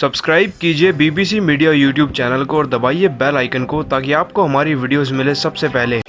Subscribe कीजिए BBC media YouTube channel को और दबाइए बेल आइकन को ताकि आपको हमारी वीडियोस मिले सबसे पहले।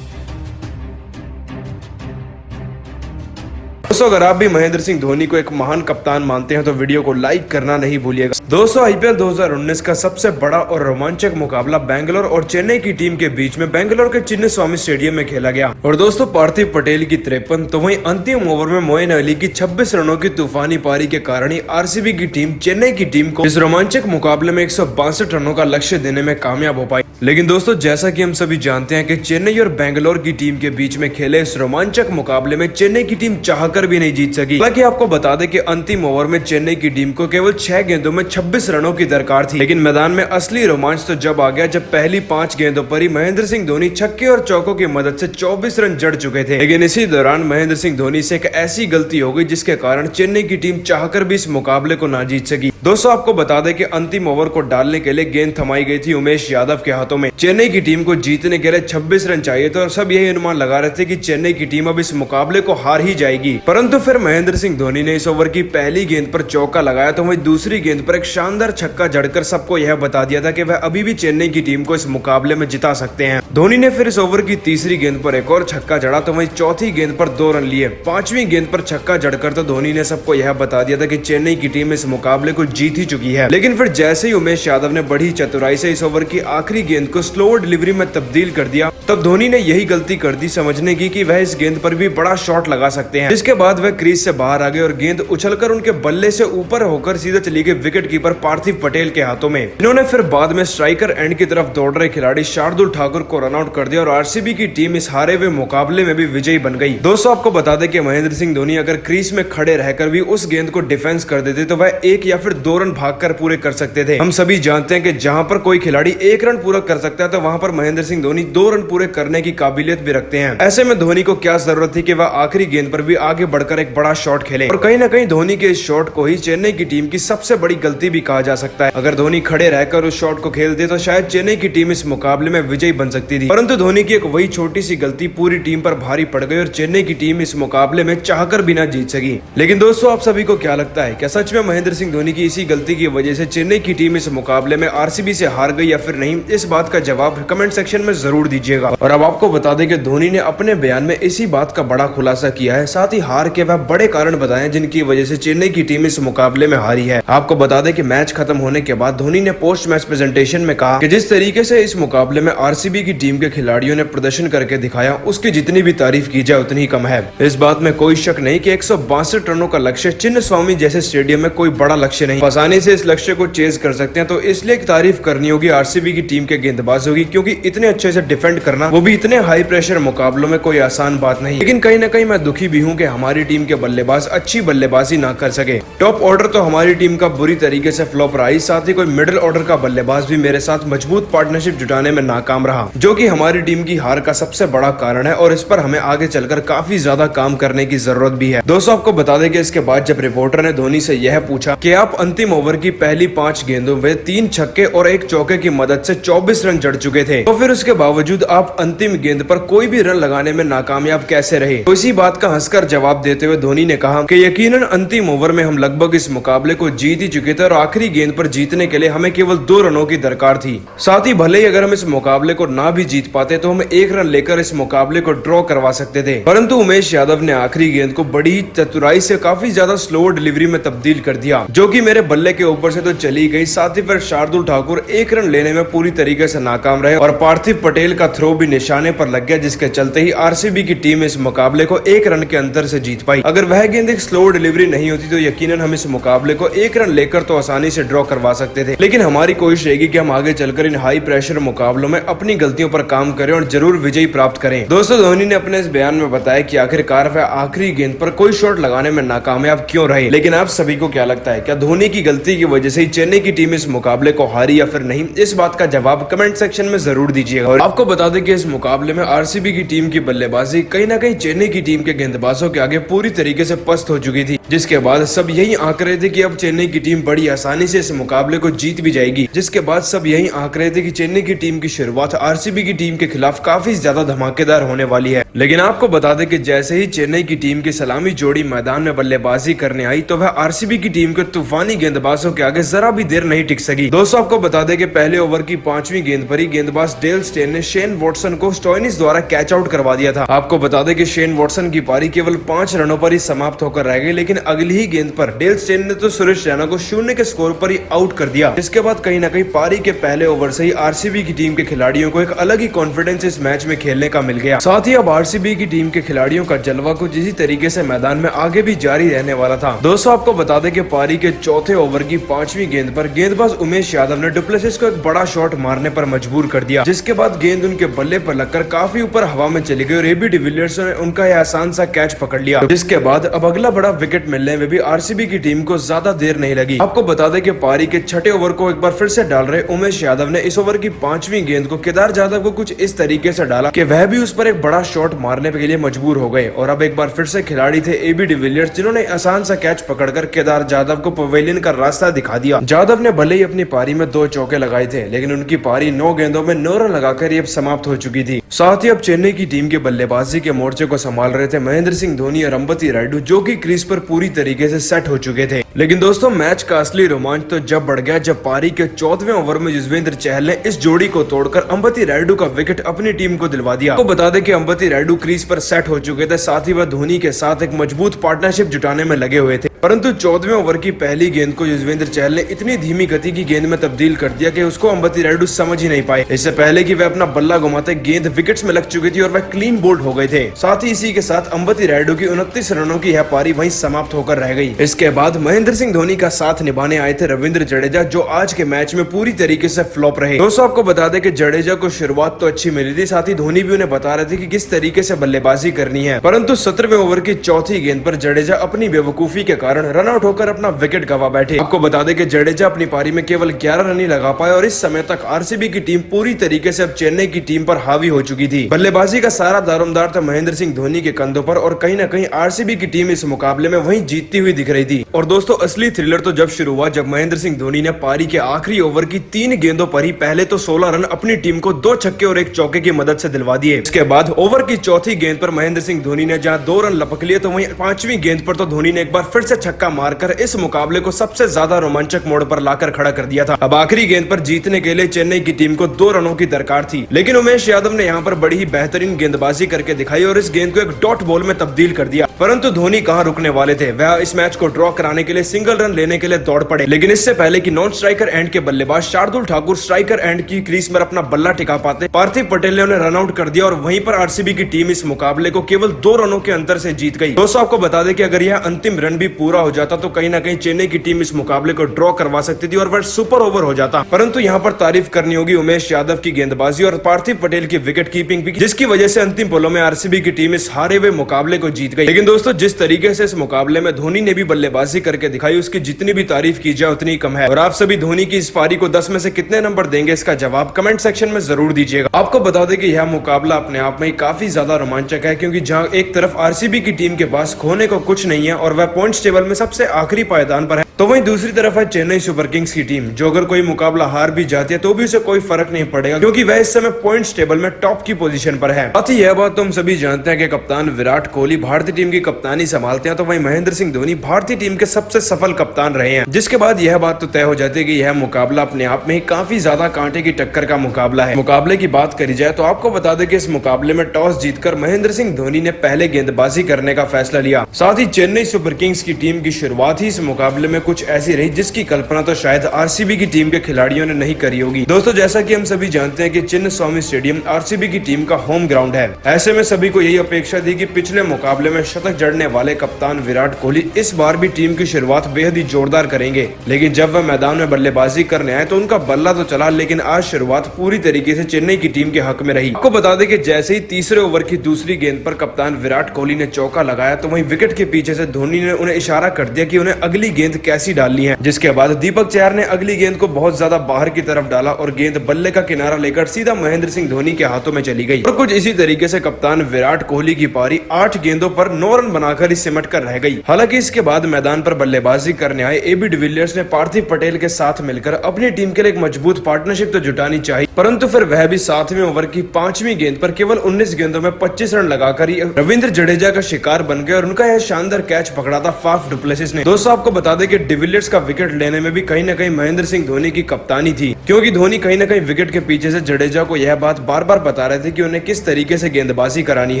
दोस्तों, अगर आप भी महेंद्र सिंह धोनी को एक महान कप्तान मानते हैं तो वीडियो को लाइक करना नहीं भूलिएगा। दोस्तों, आईपीएल 2019 का सबसे बड़ा और रोमांचक मुकाबला बेंगलोर और चेन्नई की टीम के बीच में बेंगलोर के चिन्नास्वामी स्टेडियम में खेला गया। और दोस्तों, पार्थिव पटेल की 53 तो वहीं अंतिम ओवर में मोइन अली की 26 रनों की तूफानी पारी के कारण ही आरसीबी की टीम चेन्नई की टीम को इस रोमांचक मुकाबले में 162 रनों का लक्ष्य देने में कामयाब हो पाई। लेकिन दोस्तों, जैसा कि हम सभी जानते हैं कि चेन्नई और बेंगलोर की टीम के बीच में खेले इस रोमांचक मुकाबले में चेन्नई की टीम चाहकर भी नहीं जीत सकी। हालांकि आपको बता दें कि अंतिम ओवर में चेन्नई की टीम को केवल 6 गेंदों में 26 रनों की दरकार थी। लेकिन मैदान में असली रोमांच तो जब आ गया जब पहली 5 गेंदों पर ही महेंद्र सिंह धोनी छक्के और चौकों की मदद से 24 रन जड़ चुके थे। लेकिन इसी दौरान महेंद्र सिंह धोनी से एक ऐसी गलती हो गई जिसके कारण चेन्नई की टीम चाहकर भी इस मुकाबले को ना जीत सकी। दोस्तों, आपको बता दें कि अंतिम ओवर को डालने के लिए गेंद थमाई गई थी उमेश यादव के हाथों में। चेन्नई की टीम को जीतने के लिए 26 रन चाहिए थे और सब यही अनुमान लगा रहे थे कि चेन्नई की टीम अब इस मुकाबले को हार ही जाएगी। परंतु फिर महेंद्र सिंह धोनी ने इस ओवर की पहली गेंद पर चौका लगाया तो वहीं दूसरी गेंद पर एक शानदार छक्का जड़कर सबको यह बता दिया था कि वह अभी भी चेन्नई की टीम को इस मुकाबले में जिता सकते हैं। धोनी ने फिर इस ओवर की तीसरी गेंद पर एक और छक्का जड़ा तो वहीं चौथी गेंद पर 2 रन लिए। 5वीं गेंद पर छक्का जड़कर तो धोनी ने सबको यह बता दिया था कि चेन्नई की टीम इस मुकाबले को जीत ही चुकी है। लेकिन फिर जैसे ही उमेश यादव ने बड़ी चतुराई से इस ओवर की आखिरी गेंद को स्लो डिलीवरी में तब्दील कर दिया, तब धोनी ने यही गलती कर दी समझने की कि वह इस गेंद पर भी बड़ा शॉट लगा सकते हैं। जिसके बाद वह क्रीज से बाहर आ गए और गेंद उछलकर उनके बल्ले से ऊपर होकर सीधे चली गई विकेट कीपर पार्थिव पटेल के हाथों में। इन्होंने फिर बाद में स्ट्राइकर एंड की तरफ दौड़ रहे खिलाड़ी शार्दुल ठाकुर को रन आउट कर दिया और आरसीबी की टीम इस हारे हुए मुकाबले में भी विजयी बन गई। दोस्तों, आपको बता दें कि महेंद्र सिंह धोनी अगर क्रीज में खड़े रहकर भी उस गेंद को डिफेंस कर देते तो वह 1 या फिर 2 रन भागकर पूरे कर सकते थे। हम सभी जानते हैं कि जहां पर कोई खिलाड़ी 1 रन पूरा कर सकता है तो वहां पर महेंद्र सिंह धोनी 2 रन पूरे करने की काबिलियत भी रखते हैं। ऐसे में धोनी को क्या जरूरत थी कि वह आखिरी गेंद पर भी आगे बढ़कर एक बड़ा शॉट खेले। और कहीं ना कहीं धोनी के इस शॉट को ही चेन्नई की टीम की सबसे बड़ी गलती भी कहा जा सकता है। अगर धोनी खड़े रहकर उस शॉट को खेलते तो शायद चेन्नई की टीम इस मुकाबले में विजयी बन सकती थी। परंतु धोनी की एक वही छोटी सी गलती पूरी टीम पर भारी पड़ गई और चेन्नई की टीम इस मुकाबले में चाहकर भी ना जीत सकी। लेकिन दोस्तों, आप सभी को क्या लगता है, क्या सच में महेंद्र सिंह धोनी की इसी गलती की वजह से चेन्नई की टीम इस मुकाबले में आरसीबी से हार गई या फिर नहीं? इस बात का जवाब कमेंट सेक्शन में जरूर दीजिएगा। और अब आपको बता दें कि धोनी ने अपने बयान में इसी बात का बड़ा खुलासा किया है, साथ ही हार के वह बड़े कारण बताए जिनकी वजह से चेन्नई की टीम इस मुकाबले में हारी है। आपको बता दें कि मैच खत्म होने के बाद धोनी ने पोस्ट मैच प्रेजेंटेशन में कहा कि जिस तरीके से इस मुकाबले में आरसीबी की टीम के खिलाड़ियों ने प्रदर्शन करके दिखाया उसकी जितनी भी तारीफ की जाए उतनी कम है। इस बात में कोई शक नहीं कि 162 रनों का लक्ष्य चिन्नास्वामी जैसे स्टेडियम में कोई बड़ा लक्ष्य नहीं, आसानी से इस लक्ष्य को चेज कर सकते हैं। तो इसलिए तारीफ करनी होगी आरसीबी की टीम के गेंदबाजों की, क्योंकि इतने अच्छे से डिफेंड करना वो भी इतने हाई प्रेशर मुकाबलों में कोई आसान बात नहीं। लेकिन कहीं ना कहीं मैं दुखी भी हूँ कि हमारी टीम के बल्लेबाज अच्छी बल्लेबाजी ना कर सके। टॉप ऑर्डर तो हमारी टीम का बुरी तरीके से फ्लॉप रहा, साथ ही कोई मिडिल ऑर्डर का बल्लेबाज भी मेरे साथ मजबूत पार्टनरशिप जुटाने में नाकाम रहा, जो कि हमारी टीम की हार का सबसे बड़ा कारण है और इस पर हमें आगे चलकर काफी ज्यादा काम करने की जरूरत भी है। दोस्तों, आपको बता दें कि इसके बाद जब रिपोर्टर ने धोनी से यह पूछा कि आप अंतिम ओवर की पहली 5 गेंदों में 3 छक्के और 1 चौके की मदद से 24 रन जड़ चुके थे, तो फिर उसके बावजूद आप अंतिम गेंद पर कोई भी रन लगाने में नाकामयाब कैसे रहे? तो इसी बात का हंसकर जवाब देते हुए धोनी ने कहा कि यकीनन अंतिम ओवर में हम लगभग इस मुकाबले को जीत ही चुके थे और आखिरी गेंद पर जीतने के लिए हमें केवल 2 रनों की दरकार थी। साथ ही भले ही अगर हम इस मुकाबले को ना भी जीत पाते तो हम 1 रन लेकर इस मुकाबले को ड्रॉ करवा सकते थे। परंतु उमेश यादव ने आखिरी गेंद को बड़ी चतुराई से काफी ज्यादा स्लो डिलीवरी में तब्दील कर दिया, जो कि मेरे बल्ले के ऊपर से तो चली गई। साथ ही फिर शार्दुल ठाकुर 1 रन लेने में पूरी तरीके से नाकाम रहे और पार्थिव पटेल का थ्रो भी निशाने पर लग गया, जिसके चलते ही आरसीबी की टीम इस मुकाबले को 1 रन के अंतर से जीत पाई। अगर वह गेंद एक स्लो डिलीवरी नहीं होती तो यकीनन हम इस मुकाबले को 1 रन लेकर तो आसानी से ड्रॉ करवा सकते थे। लेकिन हमारी कोशिश रहेगी कि हम आगे चलकर इन हाई प्रेशर मुकाबलों में अपनी गलतियों पर काम करें और जरूर विजयी प्राप्त करें। दोस्तों, धोनी ने अपने इस बयान में बताया कि आखिरकार वह आखिरी गेंद पर कोई शॉट लगाने में नाकामयाब क्यों रहे। लेकिन आप सभी को क्या लगता है, क्या धोनी की गलती की वजह से ही चेन्नई की टीम इस मुकाबले को हारी या फिर नहीं? इस बात का जवाब कमेंट सेक्शन में जरूर दीजिएगा। और आपको बता दें कि इस मुकाबले में आरसीबी की टीम की बल्लेबाजी कहीं ना कहीं चेन्नई की टीम के गेंदबाजों के आगे पूरी तरीके से पस्त हो चुकी थी, जिसके बाद सब यही आंक रहे थे कि अब चेन्नई की टीम बड़ी आसानी से इस मुकाबले को जीत भी जाएगी। जिसके बाद सब यही आंक रहे थे कि चेन्नई की टीम की शुरुआत आरसीबी की टीम के खिलाफ काफी ज्यादा धमाकेदार होने वाली है। लेकिन आपको बता दें कि जैसे ही चेन्नई की टीम की सलामी जोड़ी मैदान में बल्लेबाजी करने आई तो वह आरसीबी की टीम के तूफानी गेंदबाजों के आगे जरा भी देर नहीं टिक सकी। दोस्तों आपको बता दें कि पहले ओवर की 5वीं गेंद पर ही गेंदबाज डेल स्टेन ने शेन वॉटसन को स्टोइनिस द्वारा कैच आउट करवा दिया था। आपको बता दें कि शेन वॉटसन की पारी केवल 5 रनों पर ही समाप्त होकर रह गई, लेकिन अगली ही गेंद पर डेल स्टेन ने तो सुरेश रैना को 0 के स्कोर पर ही आउट कर दिया। इसके बाद कहीं ना कहीं पारी के पहले ओवर से ही आरसीबी की टीम के खिलाड़ियों को एक अलग ही कॉन्फिडेंस इस मैच में खेलने का मिल गया। साथ ही अब आरसीबी की टीम के खिलाड़ियों का जलवा कुछ इसी तरीके से मैदान में आगे भी जारी रहने वाला था। दोस्तों आपको बता दें कि पारी के चौथे ओवर की 5वीं गेंद पर गेंदबाज उमेश यादव ने डुप्लेसिस को एक बड़ा शॉट मारने पर मजबूर कर दिया, जिसके बाद गेंद उनके बल्ले पर लगकर काफी ऊपर हवा में चली गई और एबी डिविलियर्स ने उनका यह आसान सा कैच पकड़ लिया। जिसके बाद अब अगला बड़ा विकेट मिलने में भी आरसीबी की टीम को ज्यादा देर नहीं लगी। आपको बता दें कि पारी के छठे ओवर को एक बार फिर से डाल रहे उमेश यादव ने इस ओवर की 5वीं गेंद को केदार जाधव को कुछ इस तरीके से डाला कि वह भी उस पर एक बड़ा शॉट मारने के लिए मजबूर हो गए। और अब एक बार फिर से खिलाड़ी थे एबी डिविलियर्स, जिन्होंने आसान सा कैच पकड़कर केदार जाधव को पवेलियन का रास्ता दिखा दिया। जाधव ने भले ही अपनी पारी में 2 चौके लगाए थे, लेकिन उनकी पारी 9 गेंदों में 9 रन लगाकर ये समाप्त हो चुकी थी। साथ ही अब चेन्नई की टीम के बल्लेबाजी के मोर्चे को संभाल रहे थे महेंद्र सिंह धोनी और अंबती रायडू, जो कि क्रीज पर पूरी तरीके से सेट हो चुके थे। लेकिन दोस्तों मैच का असली रोमांच तो जब बढ़ गया जब पारी के 14वें ओवर में युजवेंद्र चहल ने इस जोड़ी को तोड़कर अंबती रायडू का विकेट अपनी टीम को दिलवा दिया। आपको बता दें कि अंबती रायडू क्रीज पर सेट हो चुके थे, साथ ही वह धोनी के साथ एक मजबूत पार्टनरशिप जुटाने में लगे हुए थे। परंतु 14वें ओवर की पहली गेंद को युजवेंद्र चहल ने इतनी धीमी गति की गेंद में तब्दील कर दिया कि उसको अंबती रायडू समझ ही नहीं पाए। इससे पहले कि वह अपना बल्ला घुमाते गेंद विकेट्स में लग चुकी थी और वह क्लीन बोल्ड हो गए थे। साथ ही इसी के साथ अंबती रायडू की 29 रनों की यह पारी वहीं समाप्त होकर रह गई। इसके बाद महेंद्र सिंह धोनी का साथ निभाने आए थे रविंद्र जडेजा, जो आज के मैच में पूरी तरीके से फ्लॉप रहे। दोस्तों आपको बता दें कि जडेजा को शुरुआत तो अच्छी मिली थी, साथ ही धोनी भी उन्हें बता रहे थे कि किस तरीके से बल्लेबाजी करनी है, परंतु 17वें ओवर की चौथी गेंद पर जडेजा अपनी बेवकूफी के कारण रन आउट होकर अपना विकेट गवा बैठे। आपको बता दें कि जडेजा अपनी पारी में केवल 11 रन ही लगा पाए और इस समय तक आरसीबी की टीम पूरी तरीके से अब चेन्नई की टीम पर हावी हो चुकी थी। बल्लेबाजी का सारा दारोमदार था महेंद्र सिंह धोनी के कंधों पर और कहीं ना कहीं आरसीबी की टीम इस मुकाबले में वहीं जीतती हुई दिख रही थी। और दोस्तों असली थ्रिलर तो जब शुरू हुआ जब महेंद्र सिंह धोनी ने पारी के आखिरी ओवर की 3 गेंदों पर ही पहले तो 16 रन अपनी टीम को 2 छक्के और 1 चौके की मदद से दिलवा दिए। इसके बाद ओवर की चौथी गेंद पर महेंद्र सिंह धोनी ने जहां 2 रन लपक लिए, तो वहीं 5वीं गेंद पर तो धोनी ने एक बार फिर से छक्का मारकर इस मुकाबले को सबसे ज्यादा रोमांचक मोड़ पर लाकर खड़ा कर दिया था। अब आखिरी गेंद पर जीतने के लिए चेन्नई की टीम को 2 रनों की दरकार थी, लेकिन उमेश यादव ने यहाँ पर बड़ी ही बेहतरीन गेंदबाजी करके दिखाई और इस गेंद को एक डॉट बॉल में तब्दील कर दिया। परंतु धोनी कहां रुकने वाले थे, वह इस मैच को ड्रॉ कराने के लिए सिंगल रन लेने के लिए दौड़ पड़े। लेकिन इससे पहले कि नॉन स्ट्राइकर एंड के बल्लेबाज शार्दुल ठाकुर स्ट्राइकर एंड की क्रीज में अपना बल्ला टिका पाते, पार्थिव पटेल ने उन्हें रन आउट कर दिया और वहीं पर आरसीबी की टीम इस मुकाबले को केवल 2 रनों के अंतर से जीत गई। दोस्तों आपको बता दें कि अगर यह अंतिम रन भी पूरा हो जाता तो कहीं ना कहीं चेन्नई की टीम इस मुकाबले को ड्रॉ करवा सकती थी और वह सुपर ओवर हो जाता। परंतु यहाँ पर तारीफ करनी होगी उमेश यादव की गेंदबाजी और पार्थिव पटेल की विकेट कीपिंग भी, जिसकी वजह से अंतिम पलों में आरसीबी की टीम इस हारे हुए मुकाबले को जीत गई। लेकिन दोस्तों जिस तरीके से इस मुकाबले में धोनी ने भी बल्लेबाजी करके दिखाई, उसकी जितनी भी तारीफ की जाए उतनी कम है। और आप सभी धोनी की इस पारी को 10 में से कितने नंबर देंगे, इसका जवाब कमेंट सेक्शन में जरूर दीजिएगा। आपको बता दें कि यह मुकाबला अपने आप में काफी ज्यादा रोमांचक है, क्योंकि जहां एक तरफ आरसीबी की टीम के पास खोने को कुछ नहीं है और वह पॉइंट्स टेबल में सबसे आखिरी पायदान पर है, तो वहीं दूसरी तरफ है चेन्नई सुपर किंग्स की टीम, जो अगर कोई मुकाबला हार भी जाती है तो भी उसे कोई फर्क नहीं पड़ेगा, क्योंकि वह इस समय पॉइंट्स टेबल में टॉप की पोजीशन पर है। साथ ही यह बात तो हम सभी जानते हैं कि कप्तान विराट कोहली भारतीय टीम की कप्तानी संभालते हैं, तो वहीं महेंद्र सिंह धोनी भारतीय टीम के सबसे सफल कप्तान रहे हैं। जिसके बाद यह बात तो तय हो जाती है कि यह मुकाबला अपने आप में ही काफी ज्यादा कांटे की टक्कर का मुकाबला है। मुकाबले की बात करी जाए तो आपको बता दें कि इस मुकाबले में टॉस जीतकर महेंद्र सिंह धोनी ने पहले गेंदबाजी करने का फैसला लिया। साथ ही चेन्नई सुपर किंग्स की टीम की शुरुआत ही इस मुकाबले में कुछ ऐसी रही जिसकी कल्पना तो शायद आरसीबी की टीम के खिलाड़ियों ने नहीं करी होगी। दोस्तों जैसा कि हम सभी जानते हैं कि चिन्नस्वामी स्टेडियम आरसीबी की टीम का होम ग्राउंड है। ऐसे में सभी को यही अपेक्षा थी कि पिछले मुकाबले में शतक जड़ने वाले कप्तान विराट कोहली इस बार भी टीम की शुरुआत बेहद ही जोरदार करेंगे। लेकिन जब वह मैदान में बल्लेबाजी करने आए तो उनका बल्ला तो चला, लेकिन आज शुरुआत पूरी तरीके से चेन्नई की टीम के हक में रही। आपको बता दें कि जैसे ही तीसरे ओवर की दूसरी गेंद पर कप्तान विराट कोहली ने चौका लगाया, तो वहीं विकेट के पीछे से धोनी ने उन्हें इशारा कर दिया कि उन्हें अगली गेंद कैसी डालनी है। जिसके बाद दीपक चहर ने अगली गेंद को बहुत ज्यादा बाहर की तरफ डाला और गेंद बल्ले का किनारा लेकर सीधा महेंद्र सिंह धोनी के हाथों में चली गई और कुछ इसी तरीके से कप्तान विराट कोहली की पारी 8 गेंदों पर 9 रन बनाकर ही सिमट कर रह गई। हालांकि इसके बाद मैदान पर बल्लेबाजी करने आए एबी डिविलियर्स ने पार्थिव पटेल के साथ मिलकर अपनी टीम के लिए एक मजबूत पार्टनरशिप तो जुटानी चाहिए, परंतु फिर वह भी 7वें ओवर की 5वीं गेंद पर केवल 19 गेंदों में 25 रन लगाकर ही रविंद्र जडेजा का शिकार बन गए और उनका यह शानदार कैच पकड़ा था फाफ डु प्लेसिस ने। दोस्तों आपको बता दें कि डिविलियर्स का विकेट लेने में भी कहीं न कहीं महेंद्र सिंह धोनी की कप्तानी थी, क्योंकि धोनी कहीं न कहीं विकेट के पीछे से जडेजा को यह बात बार बार बता रहे थे कि उन्हें किस तरीके से गेंदबाजी करानी है।